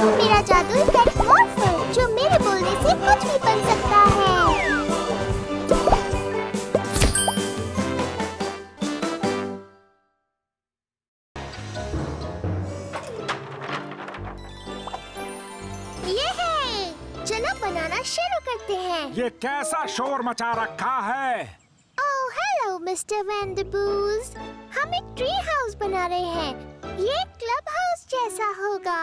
मेरा जादुई पेट मॉर्फल जो मेरे बोलने से कुछ भी बन सकता है। ये है, चलो बनाना शुरू करते हैं। ये कैसा शोर मचा रखा है? ओह हेलो मिस्टर वैंडरबूज, हम एक ट्री हाउस बना रहे हैं। ये क्लब हाउस जैसा होगा।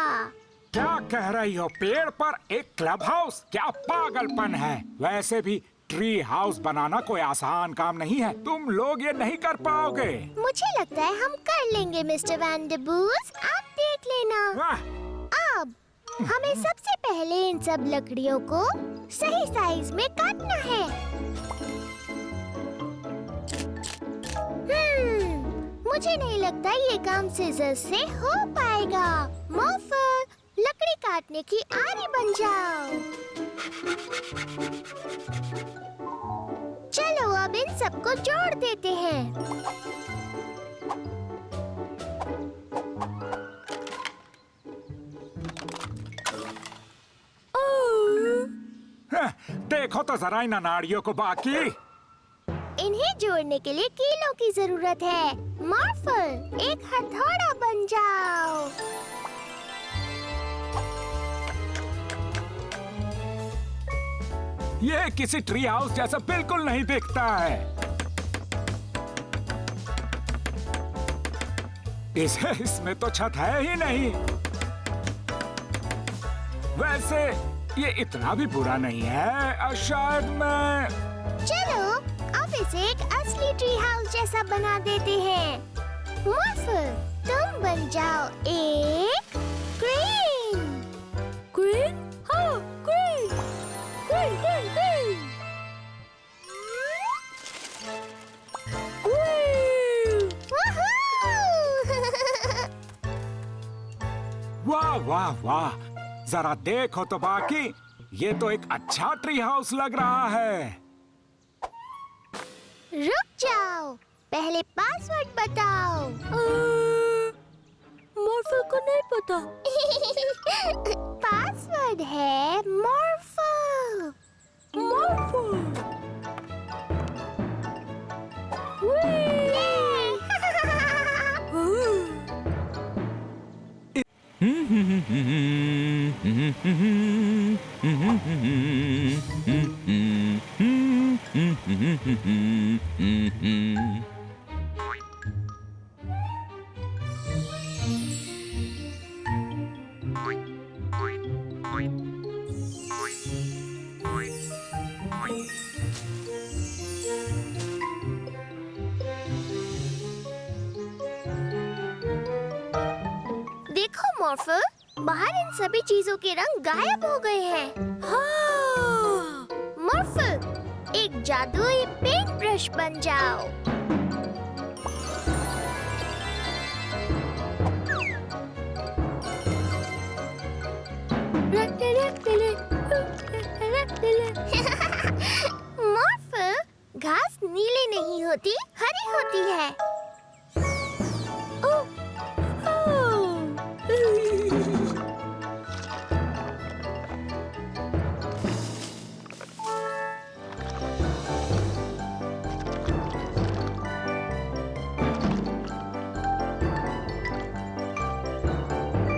क्या कह रही हो? पेड़ पर एक क्लब हाउस? क्या पागलपन है? वैसे भी ट्री हाउस बनाना कोई आसान काम नहीं है। तुम लोग ये नहीं कर पाओगे। मुझे लगता है हम कर लेंगे मिस्टर वैंडरबूज, आप देख लेना। वाह! अब हमें सबसे पहले इन सब लकड़ियों को सही साइज में काटना है। मुझे नहीं लगता ये काम सीजर से हो पाएगा। मॉर्फल, लकड़ी काटने की आरी बन जाओ। चलो अब इन सबको जोड़ देते हैं। देखो तो जरा इन अनाड़ियों को। बाकी इन्हें जोड़ने के लिए कीलों की जरूरत है। मॉर्फल, एक हथौड़ा बन जाओ। ये किसी ट्री हाउस जैसा बिल्कुल नहीं दिखता है। इसमें तो छत है ही नहीं। वैसे ये इतना भी बुरा नहीं है। शायद मैं चलो अब इसे एक असली ट्री हाउस जैसा बना देते हैं। मॉर्फल, तुम बन जाओ एक क्रेन। क्रेन? हाँ, क्रेन। Crane, crane, crane. वाह वाह वाह! जरा देखो तो बाकी, ये तो एक अच्छा ट्री हाउस लग रहा है। रुक जाओ, पहले पासवर्ड बताओ। मॉर्फल को नहीं पता। पासवर्ड है मॉर्फल। मॉर्फल। देखो मॉर्फल, बाहर इन सभी चीजों के रंग गायब हो गए हैं। हाँ। मॉर्फल, एक जादुई पेंट ब्रश बन जाओ। मॉर्फल, घास नीली नहीं होती, हरी होती है।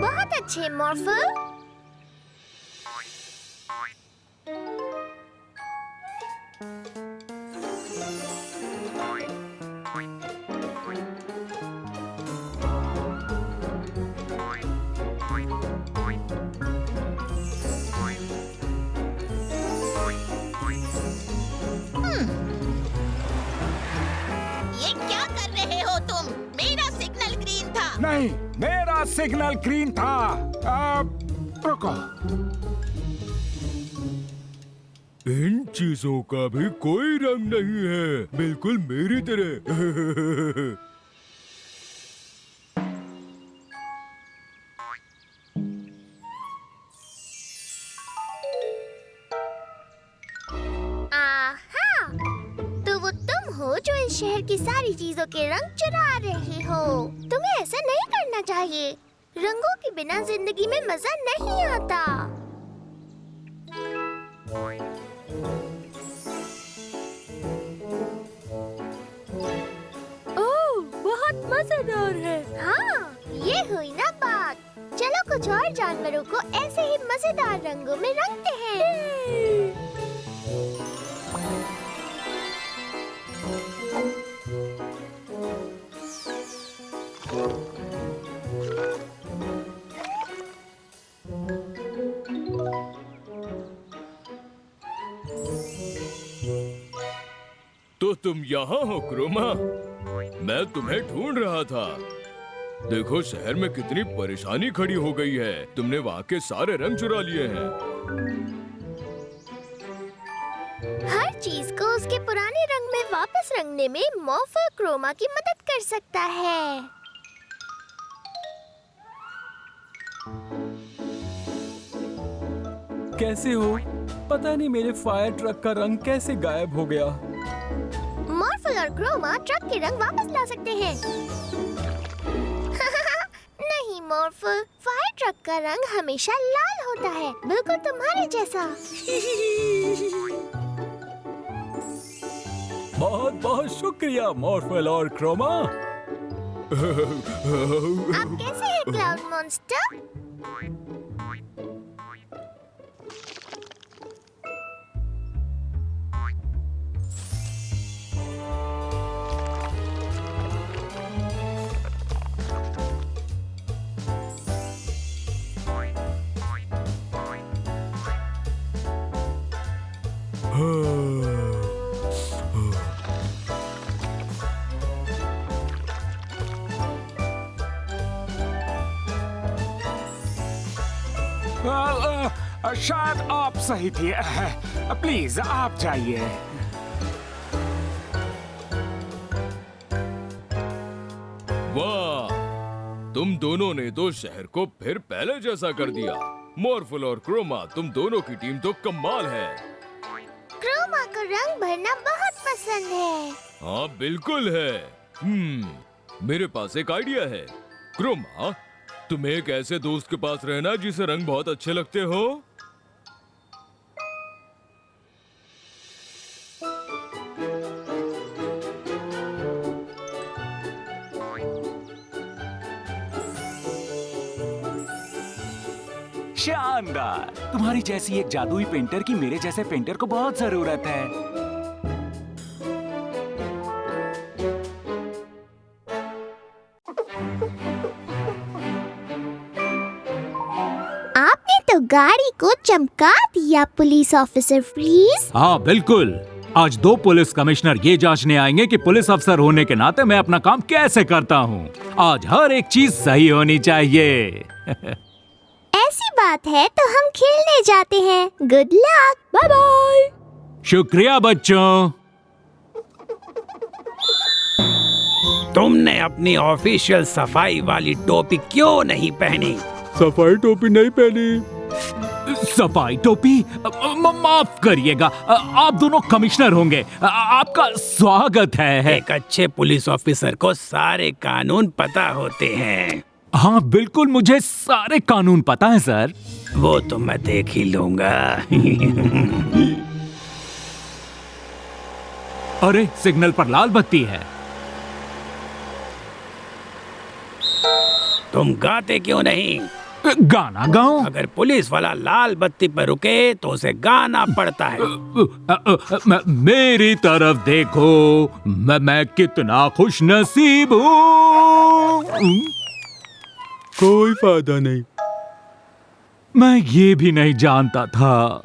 बहुत अच्छे मॉर्फल। ये क्या कर रहे हो तुम? मेरा सिग्नल ग्रीन था। नहीं, मेरा सिग्नल ग्रीन था। रुको। इन चीजों का भी कोई रंग नहीं है, बिल्कुल मेरी तरह। आहा, तो वो तुम हो जो इस शहर की सारी चीजों के रंग चुरा रहे हो। तुम्हें ऐसा नहीं करना चाहिए। रंगों के बिना जिंदगी में मजा नहीं आता। ओह, बहुत मजेदार है। हाँ, ये हुई ना बात। चलो कुछ और जानवरों को ऐसे ही मजेदार रंगों में रंगते हैं। तो तुम यहाँ हो क्रोमा? मैं तुम्हें ढूंढ रहा था। देखो शहर में कितनी परेशानी खड़ी हो गई है। तुमने वहाँ के सारे रंग चुरा लिए हैं। हर चीज को उसके पुराने रंग में वापस रंगने में मॉर्फर क्रोमा की मदद कर सकता है। कैसे हो? पता नहीं मेरे फायर ट्रक का रंग कैसे गायब हो गया। मॉर्फल और क्रोमा ट्रक के रंग वापस ला सकते हैं। नहीं मॉर्फल, फायर ट्रक का रंग हमेशा लाल होता है, बिल्कुल तुम्हारे जैसा। बहुत बहुत शुक्रिया मॉर्फल और क्रोमा। आप कैसे हैं क्लाउड मॉन्स्टर? शायद आप सही थी। प्लीज आप जाइए। वाह, तुम दोनों ने तो शहर को फिर पहले जैसा कर दिया। मॉर्फल और क्रोमा, तुम दोनों की टीम तो कमाल है। क्रोमा को रंग भरना बहुत पसंद है। हाँ बिल्कुल है। मेरे पास एक आइडिया है। क्रोमा, तुम एक ऐसे दोस्त के पास रहना जिसे रंग बहुत अच्छे लगते हो। शानदार। तुम्हारी जैसी एक जादुई पेंटर की मेरे जैसे पेंटर को बहुत जरूरत है। आपने तो गाड़ी को चमका दिया पुलिस ऑफिसर फ्रीज। हाँ बिल्कुल। आज 2 पुलिस कमिश्नर ये जांचने आएंगे कि पुलिस अफसर होने के नाते मैं अपना काम कैसे करता हूँ। आज हर एक चीज सही होनी चाहिए। ऐसी बात है तो हम खेलने जाते हैं। Good luck, bye bye. शुक्रिया बच्चों। तुमने अपनी ऑफिशियल सफाई वाली टोपी क्यों नहीं पहनी? सफाई टोपी नहीं पहनी? सफाई टोपी? माफ करिएगा, आप दोनों कमिश्नर होंगे। आपका स्वागत है। एक अच्छे पुलिस ऑफिसर को सारे कानून पता होते हैं। हाँ बिल्कुल, मुझे सारे कानून पता है सर। वो तो मैं देख ही लूंगा। अरे सिग्नल पर लाल बत्ती है। तुम गाते क्यों नहीं? गाना गाऊं? अगर पुलिस वाला लाल बत्ती पर रुके तो उसे गाना पड़ता है। मेरी तरफ देखो, मैं कितना खुश नसीब हूँ। कोई फायदा नहीं। मैं ये भी नहीं जानता था।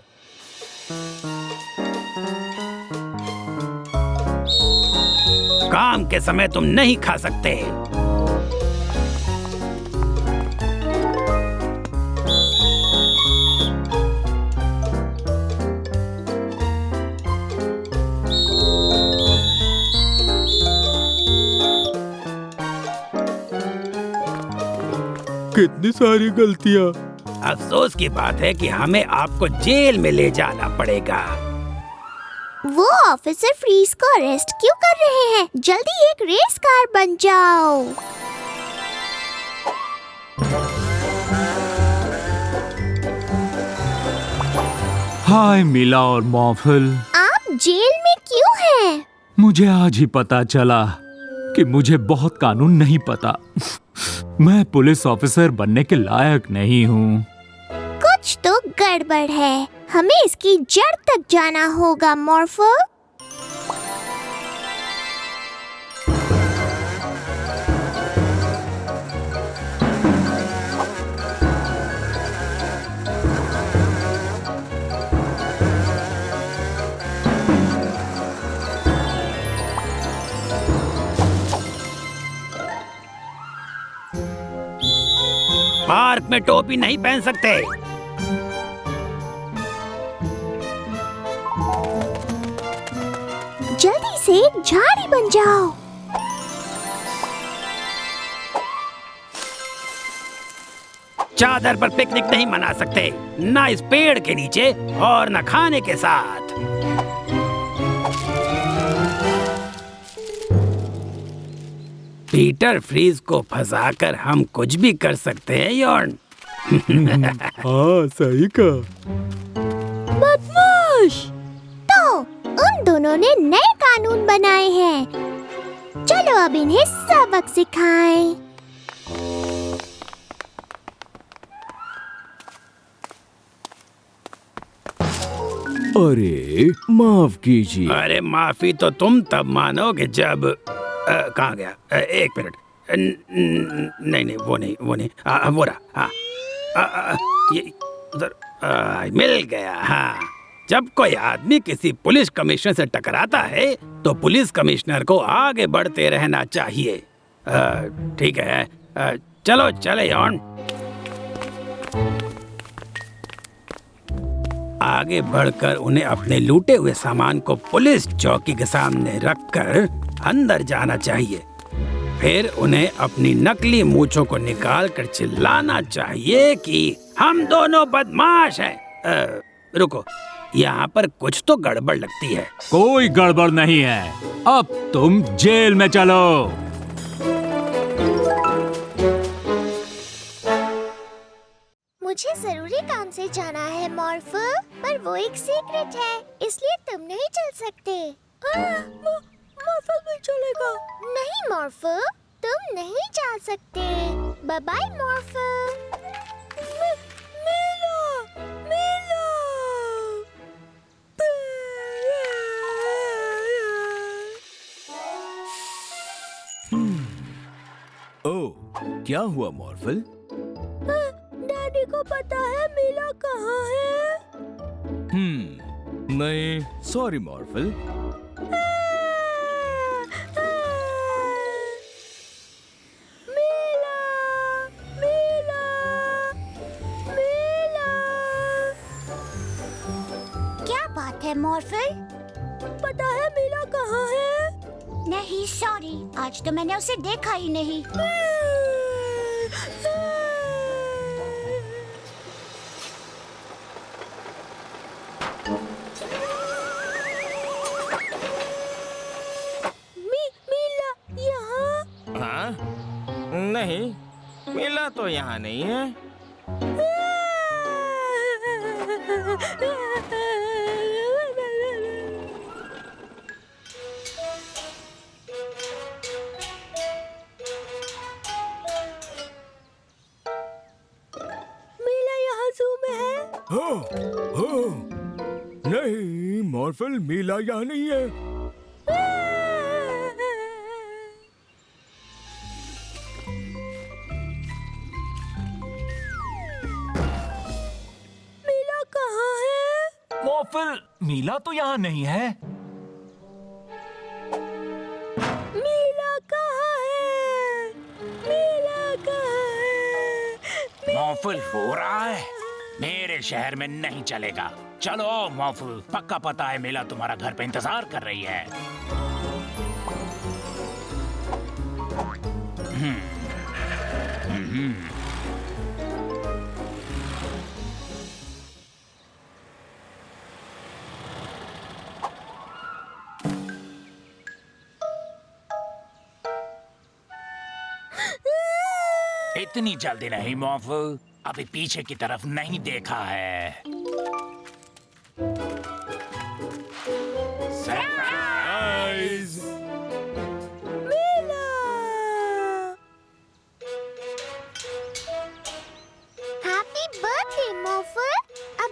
काम के समय तुम नहीं खा सकते। कितनी सारी गलतियाँ। अफसोस की बात है कि हमें आपको जेल में ले जाना पड़ेगा। वो ऑफिसर फ्रीज को अरेस्ट क्यों कर रहे हैं? जल्दी एक रेस कार बन जाओ। हाय मीला और मॉर्फल, आप जेल में क्यों हैं? मुझे आज ही पता चला कि मुझे बहुत कानून नहीं पता। मैं पुलिस ऑफिसर बनने के लायक नहीं हूँ। कुछ तो गड़बड़ है। हमें इसकी जड़ तक जाना होगा मॉर्फल। पार्क में टोपी नहीं पहन सकते। जल्दी से झाड़ी बन जाओ। चादर पर पिकनिक नहीं मना सकते, ना इस पेड़ के नीचे और न खाने के साथ। पीटर फ्रीज को फंसाकर हम कुछ भी कर सकते हैं यॉर्न। हाँ सही कहा। बदमाश! तो उन दोनों ने नए कानून बनाए हैं। चलो अब इन्हें सबक सिखाएं। अरे माफ कीजिए। अरे माफी तो तुम तब मानोगे जब कहाँ गया? एक मिनट। नहीं वो नहीं वो रहा। ये उधर मिल गया। हाँ, जब कोई आदमी किसी पुलिस कमिश्नर से टकराता है तो पुलिस कमिश्नर को आगे बढ़ते रहना चाहिए। ठीक है, चलो चले यॉर्न। आगे बढ़कर उन्हें अपने लूटे हुए सामान को पुलिस चौकी के सामने रखकर अंदर जाना चाहिए। फिर उन्हें अपनी नकली मूंछों को निकालकर चिल्लाना चाहिए कि हम दोनों बदमाश हैं। रुको, यहाँ पर कुछ तो गड़बड़ लगती है। कोई गड़बड़ नहीं है, अब तुम जेल में चलो। मुझे जरूरी काम से जाना है मॉर्फल, पर वो एक सीक्रेट है, इसलिए तुम नहीं चल सकते। मॉर्फल भी चलेगा। नहीं मॉर्फल, तुम नहीं जा सकते। Bye bye मॉर्फल। मीला! ओह, क्या हुआ मॉर्फल? डैडी को पता है मीला कहाँ है? नहीं, सॉरी मॉर्फल। क्या बात है मॉर्फल? पता है मीला कहाँ है? नहीं सॉरी, आज तो मैंने उसे देखा ही नहीं। मीला यहाँ? हाँ? नहीं, मीला तो यहाँ नहीं है। मीला यहाँ ज़ू में है? नहीं मॉर्फल, मीला यहाँ नहीं है। मीला कहाँ है? मॉर्फल, मीला तो यहाँ नहीं है। मीला कहाँ है? मीला कहाँ है? मॉर्फल हो रहा है, मेरे शहर में नहीं चलेगा। चलो मॉर्फल, पक्का पता है मीला तुम्हारा घर पे इंतजार कर रही है। इतनी जल्दी नहीं मॉर्फल, अभी पीछे की तरफ नहीं देखा है।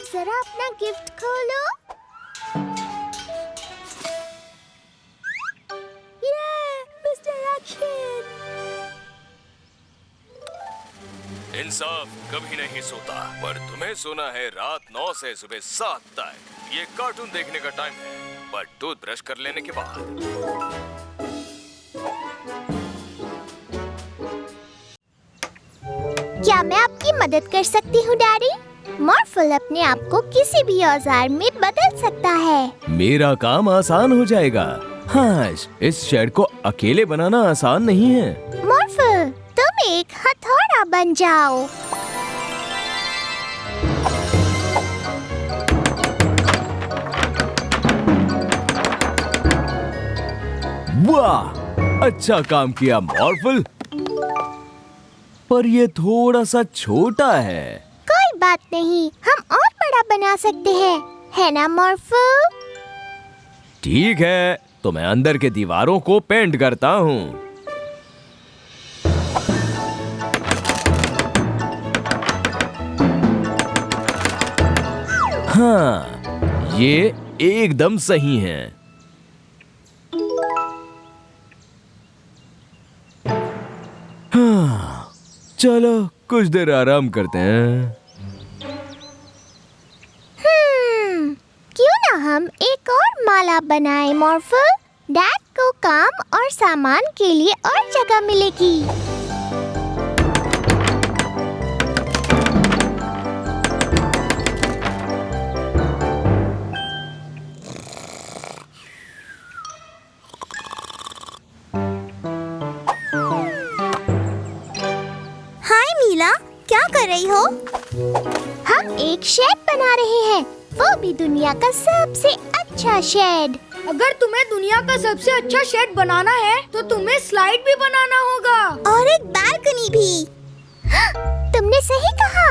जरा अपना गिफ्ट खोलो। Mister action. इंसाफ कभी नहीं सोता, पर तुम्हें सोना है रात 9 से सुबह 7 तक। ये कार्टून देखने का टाइम है, पर टूथब्रश कर लेने के बाद। क्या मैं आपकी मदद कर सकती हूँ डैडी? मॉर्फल अपने आप को किसी भी औजार में बदल सकता है। मेरा काम आसान हो जाएगा। हाँ, इस शेड को अकेले बनाना आसान नहीं है। मॉर्फल, तुम एक हथौड़ा बन जाओ। वाह, अच्छा काम किया मॉर्फल। पर ये थोड़ा सा छोटा है। कोई बात नहीं, हम और बड़ा बना सकते हैं, है ना मॉर्फल? ठीक है, तो मैं अंदर के दीवारों को पेंट करता हूँ। हाँ, ये एकदम सही है। हाँ, चलो कुछ देर आराम करते हैं। क्यों ना हम एक और माला बनाएं मॉर्फल? डैड को काम और सामान के लिए और जगह मिलेगी। हाय मीला, क्या कर रही हो? हम एक शेड बना रहे हैं, वो भी दुनिया का सबसे अच्छा शेड। अगर तुम्हें दुनिया का सबसे अच्छा शेड बनाना है तो तुम्हें स्लाइड भी बनाना होगा और एक बालकनी भी। तुमने सही कहा।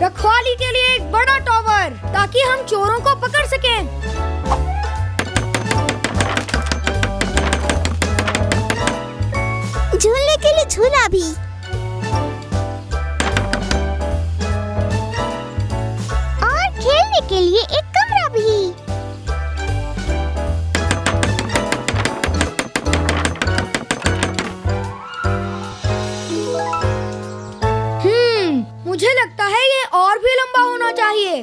रखवाली के लिए एक बड़ा टॉवर, ताकि हम चोरों को पकड़ सकें। झूलने के लिए झूला भी। और खेलने के लिए एक कमरा भी। मुझे लगता है ये और भी लंबा होना चाहिए।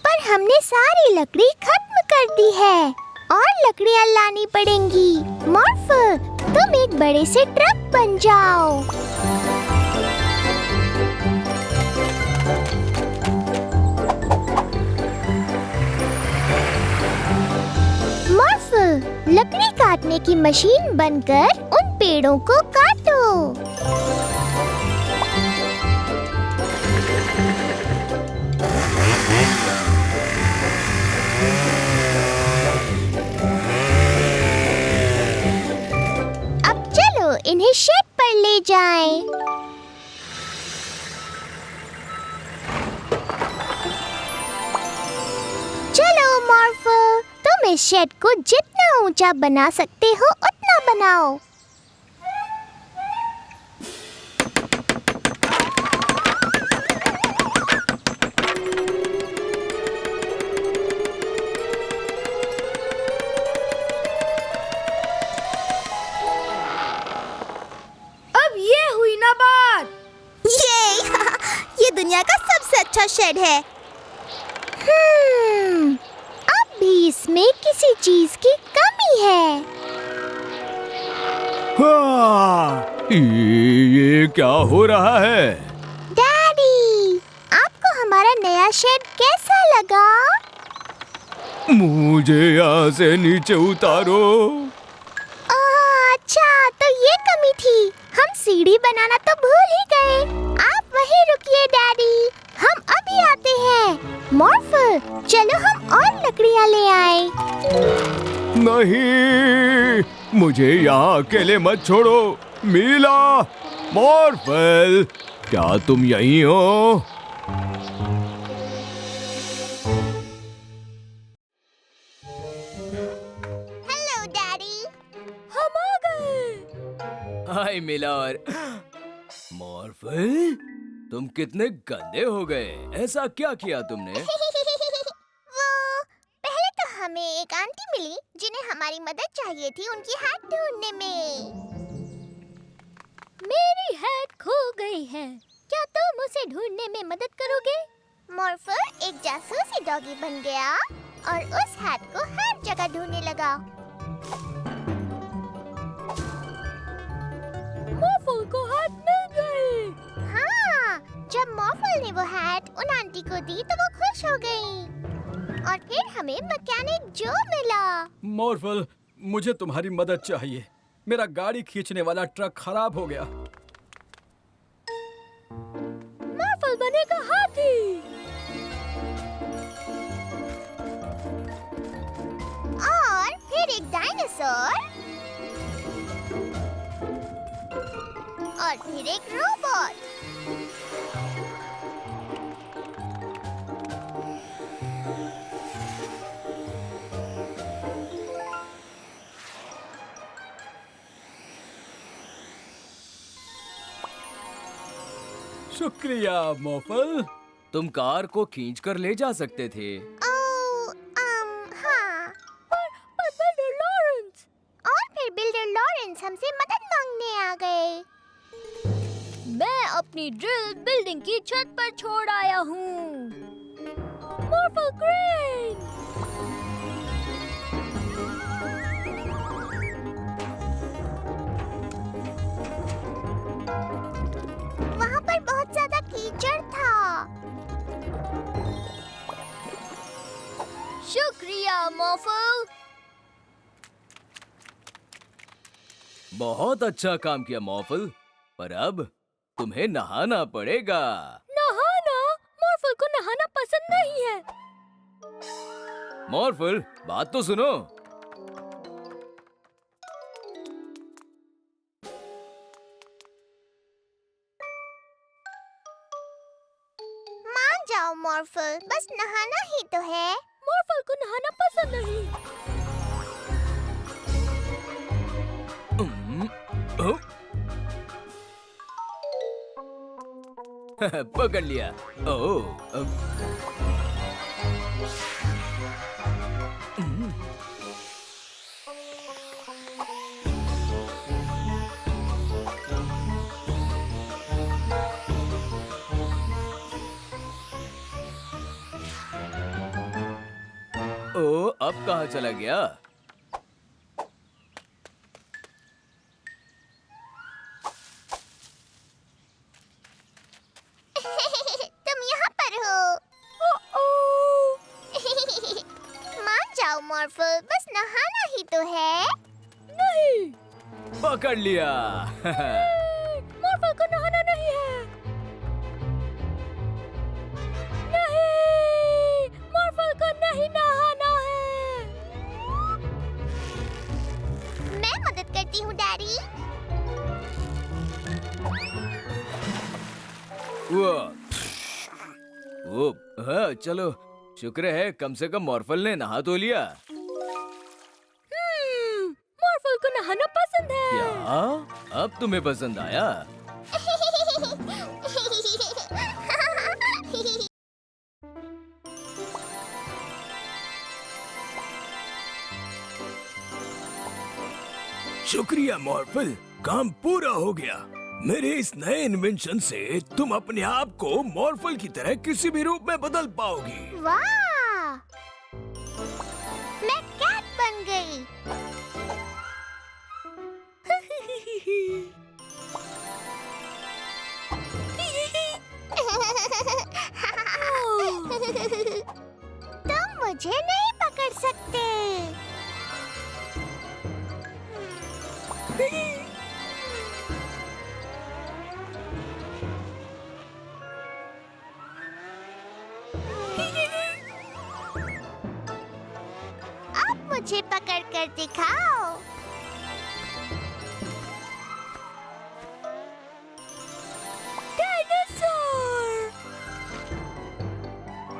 पर हमने सारी लकड़ी खत्म कर दी है और लकड़ियाँ लानी पड़ेंगी। मॉर्फल, तुम एक बड़े से ट्रक बन जाओ। मॉर्फल, लकड़ी काटने की मशीन बनकर उन पेड़ों को काटो। इन्हें शेड पर ले जाएं। चलो मॉर्फल, तुम इस शेड को जितना ऊंचा बना सकते हो उतना बनाओ। ये दुनिया का सबसे अच्छा शेड है। अब भी इसमें किसी चीज की कमी है। ये क्या हो रहा है? डैडी, आपको हमारा नया शेड कैसा लगा? मुझे यहाँ से नीचे उतारो। अच्छा, तो ये कमी थी। हम सीढ़ी बनाना तो भूल ही गए। आप वहीं रुकिए डैडी, हम अभी आते हैं। मॉर्फल, चलो हम और लकड़ियाँ ले आए। नहीं, मुझे यहाँ अकेले मत छोड़ो। मीला, मॉर्फल, क्या तुम यहीं हो? मिला और मॉर्फल, तुम कितने गंदे हो गए। ऐसा क्या किया तुमने? वो पहले तो हमें एक आंटी मिली जिन्हें हमारी मदद चाहिए थी उनकी हैट ढूंढने में। मेरी हैट खो गई है, क्या तुम उसे ढूंढने में मदद करोगे? मॉर्फल एक जासूसी डॉगी बन गया और उस हैट को हर जगह ढूंढने लगा। मॉर्फल को हैट मिल गई। हाँ, जब मॉर्फल ने वो हैट उन आंटी को दी तो वो खुश हो गई। और फिर हमें मैकेनिक जो मिला। मॉर्फल, मुझे तुम्हारी मदद चाहिए। मेरा गाड़ी खींचने वाला ट्रक खराब हो गया। मॉर्फल बनेगा हाथी। और फिर एक डायनासोर और फिर एक रोबोट। शुक्रिया मॉर्फल। तुम कार को खींच कर ले जा सकते थे। हाँ। पर बिल्डर लॉरेंस। और फिर बिल्डर लॉरेंस हमसे मदद मांगने आ गए। मैं अपनी ड्रिल बिल्डिंग की छत पर छोड़ आया हूँ। मॉर्फल क्रेन। वहाँ पर बहुत ज्यादा कीचड़ था। शुक्रिया मॉर्फल। बहुत अच्छा काम किया मॉर्फल, पर अब तुम्हें नहाना पड़ेगा। नहाना? मॉर्फल को नहाना पसंद नहीं है। मॉर्फल, बात तो सुनो। मान जाओ मॉर्फल, बस नहाना ही तो है। मॉर्फल को नहाना पसंद नहीं। ओ? पकड़ लिया। अब कहाँ चला गया? तुम यहाँ पर हो। मान जाओ मॉर्फल, बस नहाना ही तो है। नहीं। पकड़ लिया। मॉर्फल को नहाना नहीं है। नहीं, मॉर्फल को नहीं नहाना है। मैं मदद करती हूँ डैडी। वो हाँ, चलो, शुक्र है कम से कम मॉर्फल ने नहा तो लिया। मॉर्फल को नहाना पसंद है। क्या? अब तुम्हें पसंद आया? शुक्रिया मॉर्फल, काम पूरा हो गया। मेरे इस नए इन्वेंशन से तुम अपने आप को मॉर्फल की तरह किसी भी रूप में बदल पाओगी। वाह! मैं कैट बन गई। तुम मुझे नहीं पकड़ सकते। अब मुझे पकड़ कर दिखाओ। डायनासोर।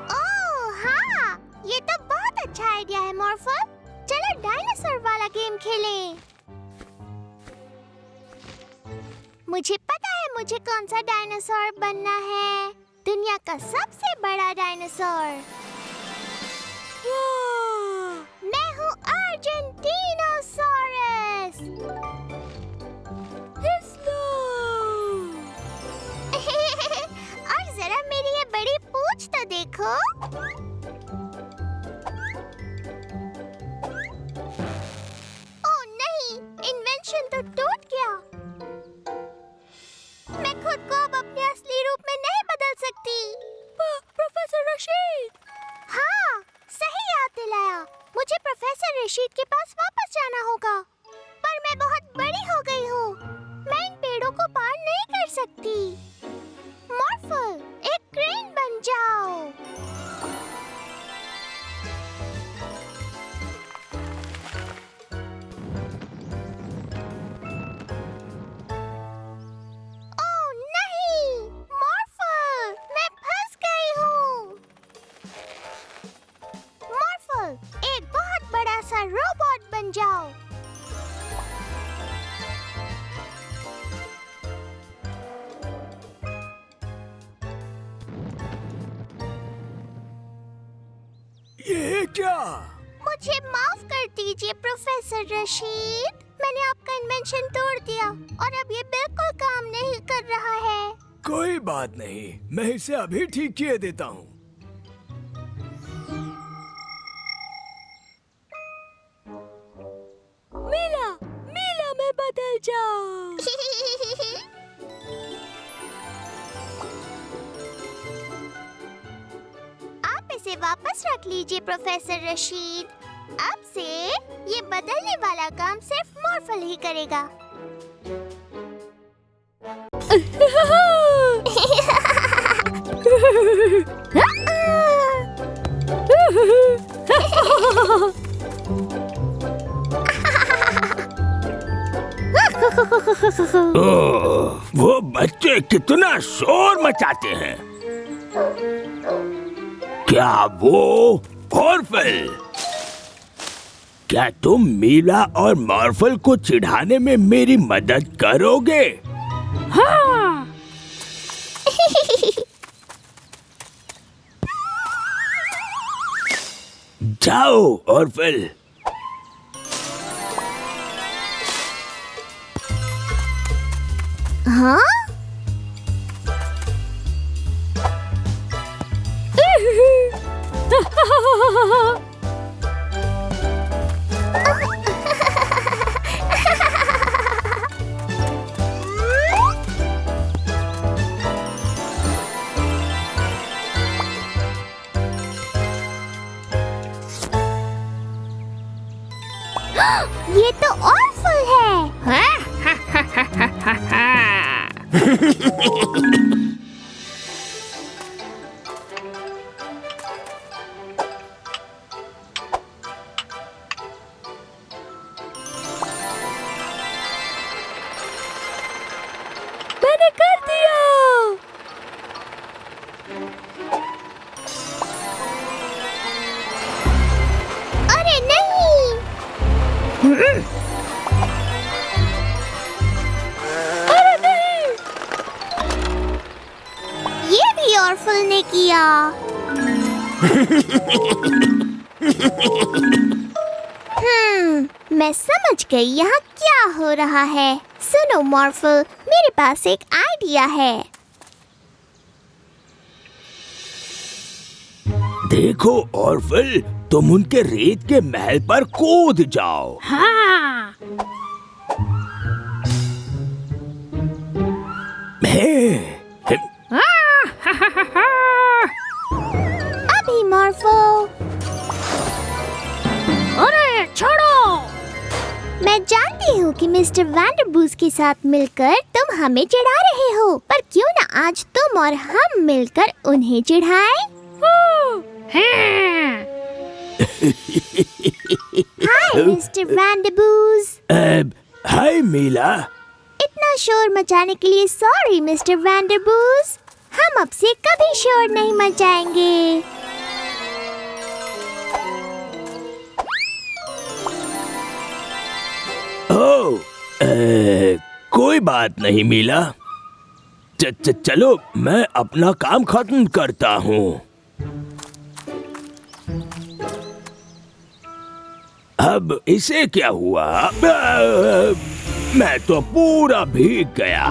ओह हाँ, ये तो बहुत अच्छा आइडिया है मॉर्फल। चलो डायनासोर वाला गेम खेलें। मुझे कौन सा डायनासोर बनना है? दुनिया का सबसे बड़ा डायनासोर। मैं हूँ अर्जेंटीनोसॉरस। और जरा मेरी ये बड़ी पूंछ तो देखो। ओह नहीं, इन्वेंशन तो टूट गया। मैं खुद को अब अपने असली रूप में नहीं बदल सकती। प्रोफेसर रशीद। हाँ, सही याद दिलाया। मुझे प्रोफेसर रशीद के पास वापस जाना होगा। पर मैं बहुत बड़ी हो गई हूँ। मैं इन पेड़ों को पार नहीं कर सकती। मॉर्फल, एक क्रेन बन जाओ। ओह नहीं, मॉर्फल, मैं फंस गई हूँ। मॉर्फल, एक बहुत बड़ा सा रोबोट बन जाओ। ये क्या? मुझे माफ कर दीजिए प्रोफेसर रशीद। मैंने आपका इन्वेंशन तोड़ दिया और अब ये बिल्कुल काम नहीं कर रहा है। कोई बात नहीं, मैं इसे अभी ठीक किए देता हूँ। मीला, मीला में बदल जाओ। आप इसे वापस रख लीजिए प्रोफेसर रशीद। अब से ये बदलने वाला काम सिर्फ मॉर्फल ही करेगा। ओह, वो बच्चे कितना शोर मचाते हैं। क्या वो मॉर्फल? क्या तुम मीला और मॉर्फल को चिढ़ाने में मेरी मदद करोगे? हाँ। जाओ मॉर्फल। हाँ? ये तो ऑफल है। मैंने कर दिया। अरे नहीं। अरे नहीं। ये भी ऑर्फल ने किया। मैं समझ गई यहाँ क्या हो रहा है। सुनो मॉर्फल, मेरे पास एक आइडिया है। देखो ऑर्फल, तुम उनके रेत के महल पर कूद जाओ। हाँ। अभी मॉर्फल। अरे छोड़ो। मैं जानती हूँ कि मिस्टर वैंडरबूस के साथ मिलकर तुम हमें चिढ़ा रहे हो, पर क्यों ना आज तुम और हम मिलकर उन्हें चिढ़ाएं? हाय मिस्टर वैंडरबूस। हाय मीला। इतना शोर मचाने के लिए सॉरी मिस्टर वैंडरबूस। हम अब से कभी शोर नहीं मचाएंगे। ओह, कोई बात नहीं मीला। चलो मैं अपना काम खत्म करता हूँ। अब इसे क्या हुआ? मैं तो पूरा भीग गया।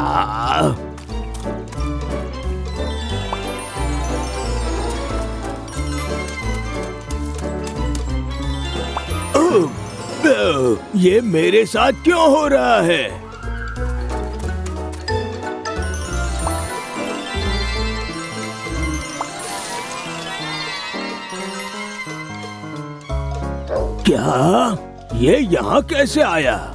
ये मेरे साथ क्यों हो रहा है? क्या? ये यहाँ कैसे आया?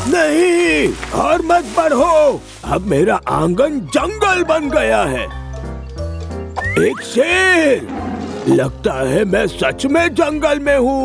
नहीं, और मत बढ़ो। अब मेरा आंगन जंगल बन गया है। एक शेर। लगता है मैं सच में जंगल में हूँ।